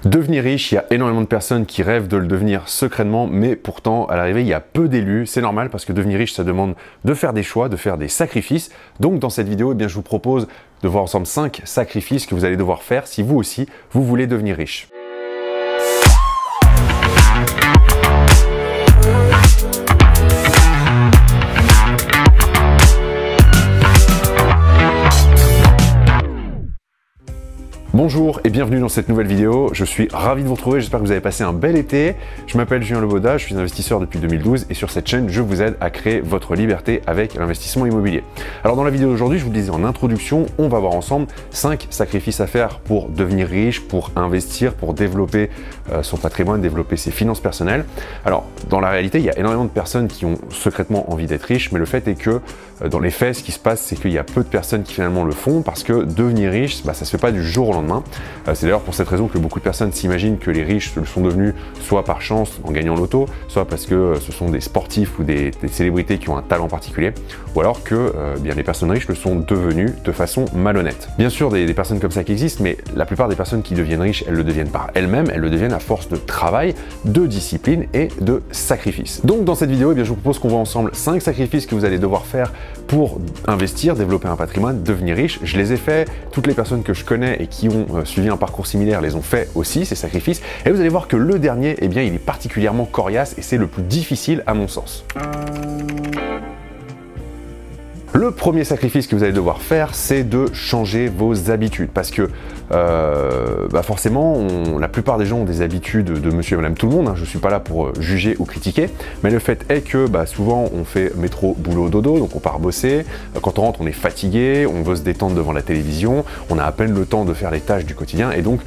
Devenir riche, il y a énormément de personnes qui rêvent de le devenir secrètement, mais pourtant, à l'arrivée, il y a peu d'élus. C'est normal parce que devenir riche, ça demande de faire des choix, de faire des sacrifices. Donc, dans cette vidéo, je vous propose de voir ensemble 5 sacrifices que vous allez devoir faire si vous aussi, vous voulez devenir riche. Bonjour et bienvenue dans cette nouvelle vidéo, je suis ravi de vous retrouver, j'espère que vous avez passé un bel été. Je m'appelle Julien Leboda, je suis investisseur depuis 2012 et sur cette chaîne, je vous aide à créer votre liberté avec l'investissement immobilier. Alors dans la vidéo d'aujourd'hui, je vous le disais en introduction, on va voir ensemble 5 sacrifices à faire pour devenir riche, pour investir, pour développer son patrimoine, développer ses finances personnelles. Alors dans la réalité, il y a énormément de personnes qui ont secrètement envie d'être riches, mais le fait est que dans les faits, ce qui se passe, c'est qu'il y a peu de personnes qui finalement le font parce que devenir riche, ça se fait pas du jour au lendemain. C'est d'ailleurs pour cette raison que beaucoup de personnes s'imaginent que les riches le sont devenus soit par chance en gagnant l'auto, soit parce que ce sont des sportifs ou des célébrités qui ont un talent particulier, ou alors que les personnes riches le sont devenues de façon malhonnête. Bien sûr, des personnes comme ça qui existent, mais la plupart des personnes qui deviennent riches, elles le deviennent par elles-mêmes, elles le deviennent à force de travail, de discipline et de sacrifice. Donc dans cette vidéo, je vous propose qu'on voit ensemble 5 sacrifices que vous allez devoir faire pour investir, développer un patrimoine, devenir riche. Je les ai faits, toutes les personnes que je connais et qui ont suivi un parcours similaire les ont fait aussi, ces sacrifices. Et vous allez voir que le dernier, il est particulièrement coriace et c'est le plus difficile à mon sens. Le premier sacrifice que vous allez devoir faire, c'est de changer vos habitudes parce que forcément, la plupart des gens ont des habitudes de monsieur et madame tout le monde, je ne suis pas là pour juger ou critiquer, mais le fait est que souvent on fait métro, boulot, dodo, donc on part bosser, quand on rentre on est fatigué, on veut se détendre devant la télévision, on a à peine le temps de faire les tâches du quotidien et donc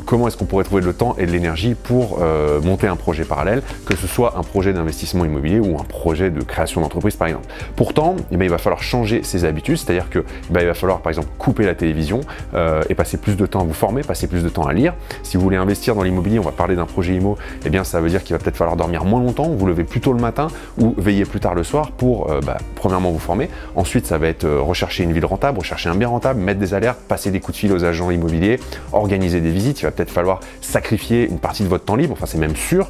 comment est-ce qu'on pourrait trouver le temps et de l'énergie pour monter un projet parallèle, que ce soit un projet d'investissement immobilier ou un projet de création d'entreprise par exemple. Pourtant, il va falloir changer ses habitudes, c'est-à-dire que il va falloir par exemple couper la télévision et passer plus de temps à vous former, passer plus de temps à lire. Si vous voulez investir dans l'immobilier, on va parler d'un projet IMO, ça veut dire qu'il va peut-être falloir dormir moins longtemps, vous levez plus tôt le matin ou veiller plus tard le soir pour premièrement vous former. Ensuite, ça va être rechercher une ville rentable, rechercher un bien rentable, mettre des alertes, passer des coups de fil aux agents immobiliers, organiser des visites. Il va peut-être falloir sacrifier une partie de votre temps libre, c'est même sûr,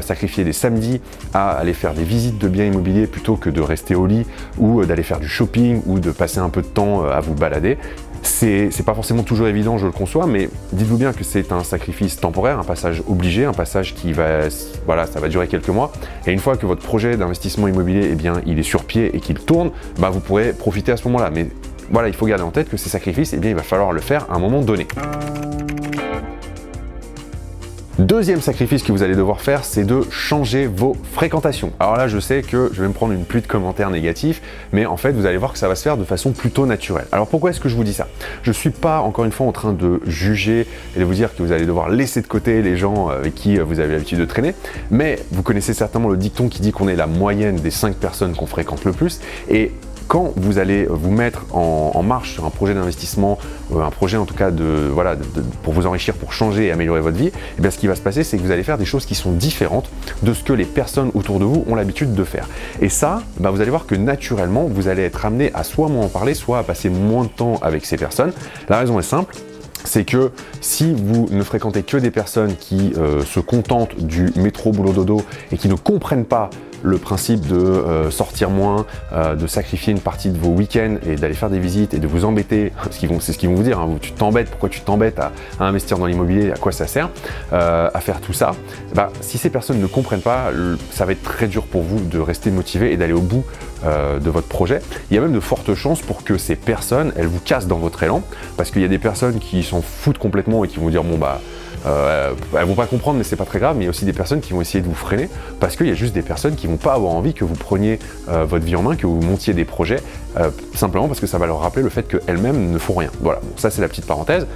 sacrifier des samedis à aller faire des visites de biens immobiliers plutôt que de rester au lit ou d'aller faire du shopping ou de passer un peu de temps à vous balader. C'est pas forcément toujours évident, je le conçois, mais dites-vous bien que c'est un sacrifice temporaire, un passage obligé, un passage qui va, ça va durer quelques mois. Et une fois que votre projet d'investissement immobilier, il est sur pied et qu'il tourne, vous pourrez profiter à ce moment-là. Mais voilà, il faut garder en tête que ces sacrifices, il va falloir le faire à un moment donné. Deuxième sacrifice que vous allez devoir faire, c'est de changer vos fréquentations. Alors là, je sais que je vais me prendre une pluie de commentaires négatifs, mais en fait, vous allez voir que ça va se faire de façon plutôt naturelle. Alors pourquoi est-ce que je vous dis ça? Je ne suis pas, encore une fois, en train de juger et de vous dire que vous allez devoir laisser de côté les gens avec qui vous avez l'habitude de traîner, mais vous connaissez certainement le dicton qui dit qu'on est la moyenne des 5 personnes qu'on fréquente le plus, et quand vous allez vous mettre en marche sur un projet d'investissement, un projet en tout cas pour vous enrichir, pour changer et améliorer votre vie, ce qui va se passer, c'est que vous allez faire des choses qui sont différentes de ce que les personnes autour de vous ont l'habitude de faire. Et ça, vous allez voir que naturellement, vous allez être amené à soit moins en parler, soit à passer moins de temps avec ces personnes. La raison est simple. C'est que si vous ne fréquentez que des personnes qui se contentent du métro, boulot, dodo et qui ne comprennent pas le principe de sortir moins, de sacrifier une partie de vos week-ends et d'aller faire des visites et de vous embêter, c'est ce qu'ils vont vous dire, tu t'embêtes, pourquoi tu t'embêtes à investir dans l'immobilier, à quoi ça sert, à faire tout ça, si ces personnes ne comprennent pas, ça va être très dur pour vous de rester motivé et d'aller au bout de votre projet. Il y a même de fortes chances pour que ces personnes, elles vous cassent dans votre élan, parce qu'il y a des personnes qui s'en foutent complètement et qui vont dire elles vont pas comprendre, mais c'est pas très grave. Mais il y a aussi des personnes qui vont essayer de vous freiner parce qu'il y a juste des personnes qui vont pas avoir envie que vous preniez votre vie en main, que vous montiez des projets, simplement parce que ça va leur rappeler le fait qu'elles-mêmes ne font rien. Voilà, bon, ça c'est la petite parenthèse.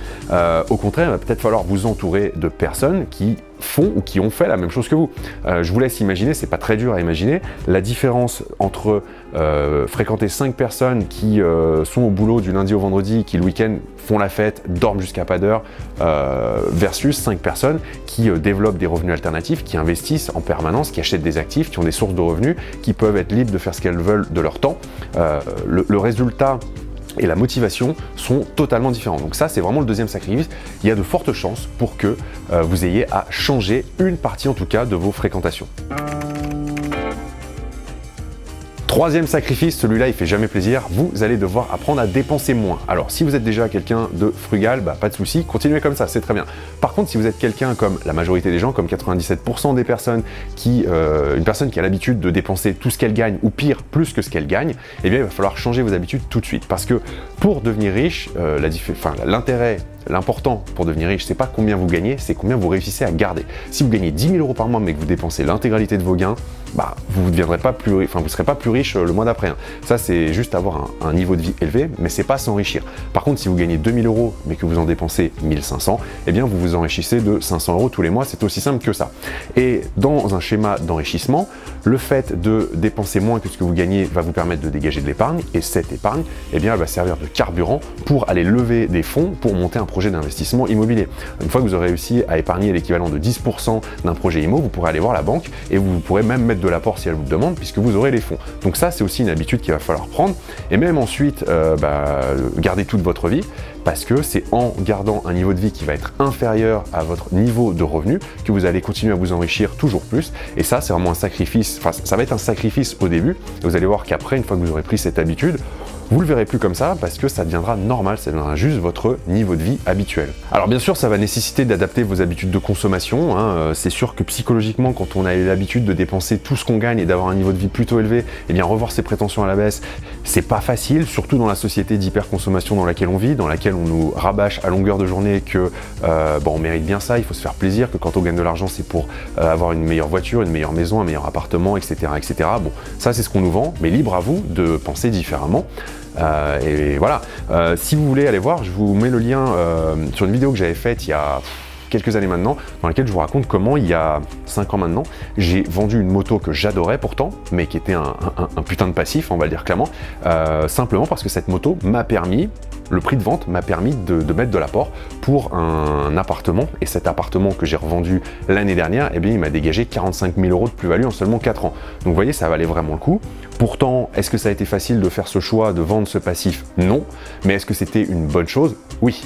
Au contraire, il va peut-être falloir vous entourer de personnes qui font ou qui ont fait la même chose que vous. Je vous laisse imaginer, c'est pas très dur à imaginer, la différence entre fréquenter 5 personnes qui sont au boulot du lundi au vendredi, qui le week-end font la fête, dorment jusqu'à pas d'heure, versus 5 personnes qui développent des revenus alternatifs, qui investissent en permanence, qui achètent des actifs, qui ont des sources de revenus, qui peuvent être libres de faire ce qu'elles veulent de leur temps. Le résultat et la motivation sont totalement différents. Donc ça, c'est vraiment le deuxième sacrifice. Il y a de fortes chances pour que vous ayez à changer une partie en tout cas de vos fréquentations. Troisième sacrifice, celui-là il fait jamais plaisir, vous allez devoir apprendre à dépenser moins. Alors si vous êtes déjà quelqu'un de frugal, pas de souci, continuez comme ça, c'est très bien. Par contre, si vous êtes quelqu'un comme la majorité des gens, comme 97% des personnes, une personne qui a l'habitude de dépenser tout ce qu'elle gagne, ou pire, plus que ce qu'elle gagne, eh bien il va falloir changer vos habitudes tout de suite. Parce que pour devenir riche, l'important pour devenir riche, c'est pas combien vous gagnez, c'est combien vous réussissez à garder. Si vous gagnez 10 000 € par mois mais que vous dépensez l'intégralité de vos gains, vous ne serez pas plus riche le mois d'après. Ça, c'est juste avoir un niveau de vie élevé, mais c'est pas s'enrichir. Par contre, si vous gagnez 2 000 € mais que vous en dépensez 1 500, eh bien vous vous enrichissez de 500 € tous les mois, c'est aussi simple que ça. Et dans un schéma d'enrichissement, le fait de dépenser moins que ce que vous gagnez va vous permettre de dégager de l'épargne, et cette épargne, eh bien, elle va servir de carburant pour aller lever des fonds pour monter un projet d'investissement immobilier. Une fois que vous aurez réussi à épargner l'équivalent de 10% d'un projet IMO, vous pourrez aller voir la banque et vous pourrez même mettre de l'apport si elle vous le demande, puisque vous aurez les fonds. Donc ça, c'est aussi une habitude qu'il va falloir prendre. Et même ensuite, garder toute votre vie, parce que c'est en gardant un niveau de vie qui va être inférieur à votre niveau de revenu que vous allez continuer à vous enrichir toujours plus. Et ça, c'est vraiment un sacrifice, ça va être un sacrifice au début. Et vous allez voir qu'après, une fois que vous aurez pris cette habitude, vous le verrez plus comme ça parce que ça deviendra normal, ça deviendra juste votre niveau de vie habituel. Alors bien sûr, ça va nécessiter d'adapter vos habitudes de consommation. C'est sûr que psychologiquement, quand on a l'habitude de dépenser tout ce qu'on gagne et d'avoir un niveau de vie plutôt élevé, eh bien revoir ses prétentions à la baisse, c'est pas facile, surtout dans la société d'hyperconsommation dans laquelle on vit, dans laquelle on nous rabâche à longueur de journée que on mérite bien ça, il faut se faire plaisir, que quand on gagne de l'argent, c'est pour avoir une meilleure voiture, une meilleure maison, un meilleur appartement, etc., etc. Bon, ça c'est ce qu'on nous vend, mais libre à vous de penser différemment. Et voilà, si vous voulez aller voir, je vous mets le lien sur une vidéo que j'avais faite il y a quelques années maintenant, dans laquelle je vous raconte comment il y a 5 ans maintenant, j'ai vendu une moto que j'adorais pourtant, mais qui était un putain de passif, on va le dire clairement, simplement parce que cette moto m'a permis, le prix de vente m'a permis de mettre de l'apport pour un appartement, et cet appartement que j'ai revendu l'année dernière, eh bien il m'a dégagé 45 000 € de plus-value en seulement 4 ans. Donc vous voyez, ça valait vraiment le coup. Pourtant, est-ce que ça a été facile de faire ce choix de vendre ce passif? Non. Mais est-ce que c'était une bonne chose? Oui.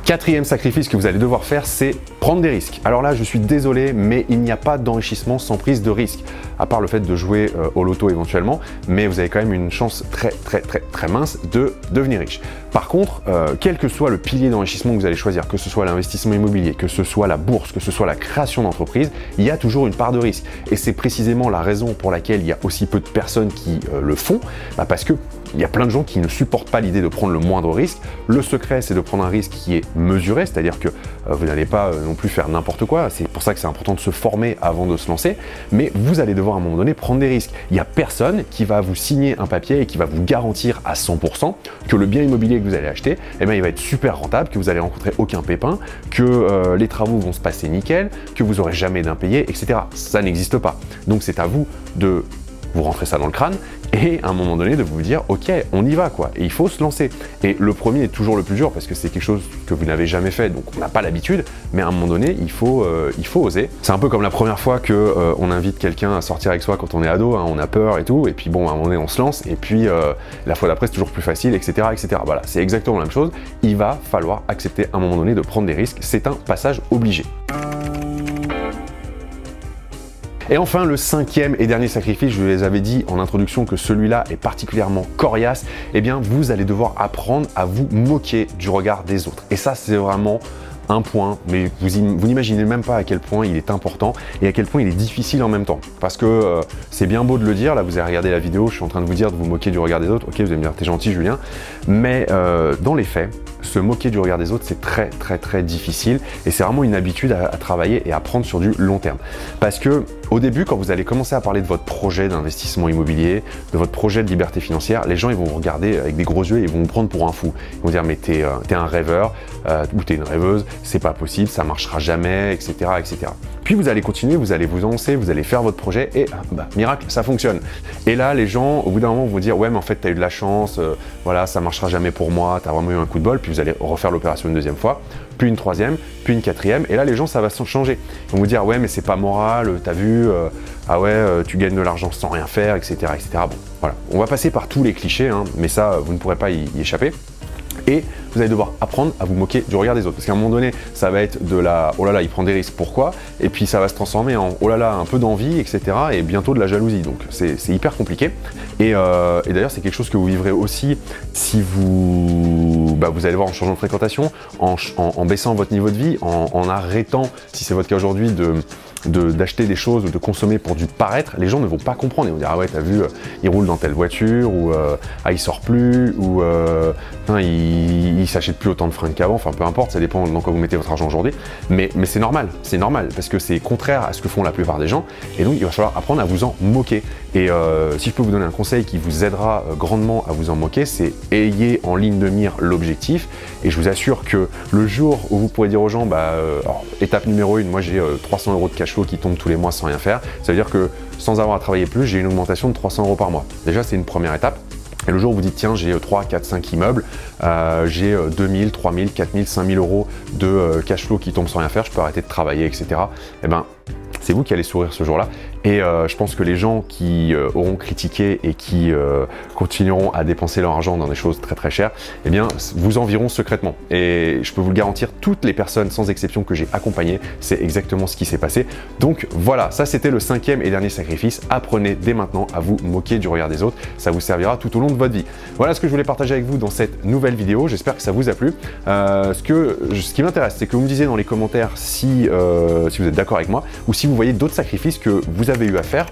Quatrième sacrifice que vous allez devoir faire, c'est prendre des risques. Alors là, je suis désolé, mais il n'y a pas d'enrichissement sans prise de risque, à part le fait de jouer au loto éventuellement, mais vous avez quand même une chance très mince de devenir riche. Par contre, quel que soit le pilier d'enrichissement que vous allez choisir, que ce soit l'investissement immobilier, que ce soit la bourse, que ce soit la création d'entreprise, il y a toujours une part de risque. Et c'est précisément la raison pour laquelle il y a aussi peu de personnes qui le font, parce que il y a plein de gens qui ne supportent pas l'idée de prendre le moindre risque. Le secret, c'est de prendre un risque qui est mesuré, c'est-à-dire que vous n'allez pas non plus faire n'importe quoi. C'est pour ça que c'est important de se former avant de se lancer. Mais vous allez devoir à un moment donné prendre des risques. Il n'y a personne qui va vous signer un papier et qui va vous garantir à 100% que le bien immobilier que vous allez acheter, eh bien, il va être super rentable, que vous allez rencontrer aucun pépin, que les travaux vont se passer nickel, que vous n'aurez jamais d'impayé, etc. Ça n'existe pas. Donc c'est à vous de vous rentrer ça dans le crâne et à un moment donné de vous dire ok, on y va quoi, et il faut se lancer. Et le premier est toujours le plus dur parce que c'est quelque chose que vous n'avez jamais fait, donc on n'a pas l'habitude, mais à un moment donné il faut oser. C'est un peu comme la première fois que on invite quelqu'un à sortir avec soi quand on est ado, on a peur et tout, et puis bon à un moment donné on se lance, et puis la fois d'après c'est toujours plus facile, etc., etc. Voilà, c'est exactement la même chose, il va falloir accepter à un moment donné de prendre des risques, c'est un passage obligé. Et enfin, le cinquième et dernier sacrifice, je vous les avais dit en introduction que celui-là est particulièrement coriace, eh bien vous allez devoir apprendre à vous moquer du regard des autres. Et ça, c'est vraiment un point, mais vous n'imaginez même pas à quel point il est important et à quel point il est difficile en même temps. Parce que c'est bien beau de le dire, là vous avez regardé la vidéo, je suis en train de vous dire de vous moquer du regard des autres, ok, vous allez me dire t'es gentil Julien, mais dans les faits, se moquer du regard des autres, c'est très difficile et c'est vraiment une habitude à travailler et à prendre sur du long terme. Parce que au début, quand vous allez commencer à parler de votre projet d'investissement immobilier, de votre projet de liberté financière, les gens ils vont vous regarder avec des gros yeux et ils vont vous prendre pour un fou. Ils vont dire mais t'es un rêveur ou t'es une rêveuse, c'est pas possible, ça marchera jamais, etc., etc. puis vous allez continuer, vous allez vous lancer, vous allez faire votre projet et miracle, ça fonctionne. Et là, les gens, au bout d'un moment, vont dire ouais, mais en fait, tu as eu de la chance, voilà, ça marchera jamais pour moi, tu as vraiment eu un coup de bol, puis vous allez refaire l'opération une deuxième fois, puis une troisième, puis une quatrième, et là, les gens, ça va changer. Ils vont vous dire ouais, mais c'est pas moral, t'as vu, ah ouais, tu gagnes de l'argent sans rien faire, etc., etc. Bon, voilà, on va passer par tous les clichés, hein, mais ça, vous ne pourrez pas y échapper. Et vous allez devoir apprendre à vous moquer du regard des autres. Parce qu'à un moment donné, ça va être de la « oh là là, il prend des risques, pourquoi ?» Et puis ça va se transformer en « oh là là, un peu d'envie, etc. » et bientôt de la jalousie. Donc c'est hyper compliqué. Et d'ailleurs, c'est quelque chose que vous vivrez aussi si vous allez voir en changeant de fréquentation, en baissant votre niveau de vie, en arrêtant, si c'est votre cas aujourd'hui, d'acheter des choses, de consommer pour du paraître. Les gens ne vont pas comprendre. Ils vont dire « ah ouais, t'as vu, il roule dans telle voiture » ou « ah, il sort plus » ou il s'achète plus autant de fringues qu'avant, enfin peu importe, ça dépend dans quoi vous mettez votre argent aujourd'hui, mais c'est normal, parce que c'est contraire à ce que font la plupart des gens, et donc il va falloir apprendre à vous en moquer. Et si je peux vous donner un conseil qui vous aidera grandement à vous en moquer, c'est ayez en ligne de mire l'objectif, et je vous assure que le jour où vous pourrez dire aux gens, alors, étape numéro 1, moi j'ai 300 € de cash flow qui tombent tous les mois sans rien faire, ça veut dire que sans avoir à travailler plus, j'ai une augmentation de 300 € par mois. Déjà c'est une première étape. Et le jour où vous dites tiens j'ai 3, 4, 5 immeubles, j'ai 2000, 3000, 4000, 5000 € de cash flow qui tombe sans rien faire, je peux arrêter de travailler, etc. Eh ben c'est vous qui allez sourire ce jour-là. Et je pense que les gens qui auront critiqué et qui continueront à dépenser leur argent dans des choses très très chères, eh bien vous envieront secrètement. Et je peux vous le garantir, toutes les personnes sans exception que j'ai accompagnées, c'est exactement ce qui s'est passé. Donc voilà, ça c'était le 5e et dernier sacrifice. Apprenez dès maintenant à vous moquer du regard des autres. Ça vous servira tout au long de votre vie. Voilà ce que je voulais partager avec vous dans cette nouvelle vidéo. J'espère que ça vous a plu. Ce qui m'intéresse, c'est que vous me disiez dans les commentaires si vous êtes d'accord avec moi ou si vous voyez d'autres sacrifices que vous avez eu à faire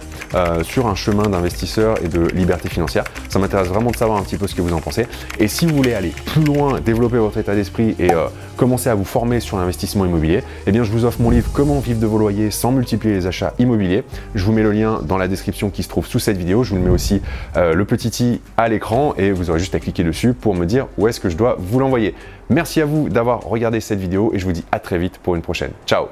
sur un chemin d'investisseur et de liberté financière. Ça m'intéresse vraiment de savoir un petit peu ce que vous en pensez. Et si vous voulez aller plus loin, développer votre état d'esprit et commencer à vous former sur l'investissement immobilier, eh bien je vous offre mon livre Comment vivre de vos loyers sans multiplier les achats immobiliers. Je vous mets le lien dans la description qui se trouve sous cette vidéo. Je vous mets aussi le petit i à l'écran et vous aurez juste à cliquer dessus pour me dire où est-ce que je dois vous l'envoyer. Merci à vous d'avoir regardé cette vidéo et je vous dis à très vite pour une prochaine. Ciao!